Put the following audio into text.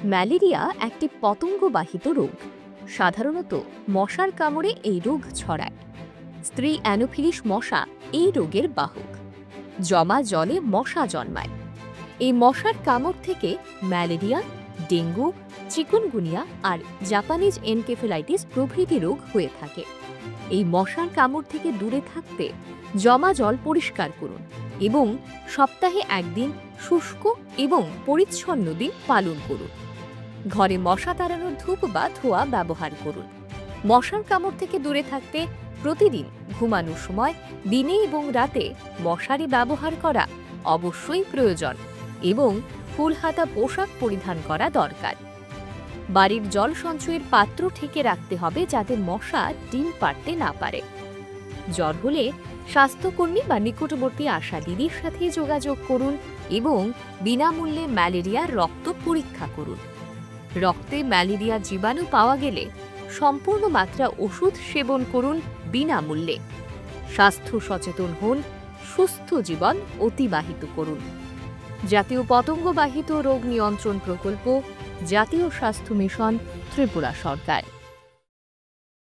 Malaria একটি পতঙ্গবাহিত রোগ। সাধারণত মশার কামড়ে এই রোগ ছড়ায়। স্ত্রী অ্যানোফিলিস মশা এই রোগের বাহক। জমা জলে মশা জন্মায়। এই মশার কামড় থেকে ম্যালেরিয়া, ডেঙ্গু, চিকুনগুনিয়া আর জাপানিজ এনকেফেলাইটিস প্রভৃতি রোগ হয়ে থাকে। এই মশার কামড় থেকে দূরে থাকতে জমা জল পরিষ্কার করুন এবং সপ্তাহে একদিন শুষ্ক এবং পরিচ্ছন্ন দিন পালন করুন। ঘরে মশা তাড়ানোর ধূপ বা ধোঁয়া ব্যবহার করুন। মশার কামড় থেকে দূরে থাকতে প্রতিদিন ঘুমানোর সময় দিনে এবং রাতে মশারি ব্যবহার করা অবশ্যই প্রয়োজন এবং ফুলহাতা পোশাক পরিধান করা দরকার। বাড়ির জল সঞ্চয়ের পাত্র ঢেকে রাখতে হবে যাতে মশা ডিম পাড়তে না পারে। জ্বর হলে স্বাস্থ্যকর্মী বা নিকটবর্তী আশা দিদির সাথে যোগাযোগ করুন এবং বিনামূল্যে ম্যালেরিয়ার রক্ত পরীক্ষা করুন। রক্তে ম্যালেরিয়া জীবাণু পাওয়া গেলে সম্পূর্ণ মাত্রা ওষুধ সেবন করুন বিনামূল্যে। স্বাস্থ্য সচেতন হন, সুস্থ জীবন অতিবাহিত করুন। জাতীয় পতঙ্গবাহিত রোগ নিয়ন্ত্রণ প্রকল্প, জাতীয় স্বাস্থ্য মিশন, ত্রিপুরা সরকার।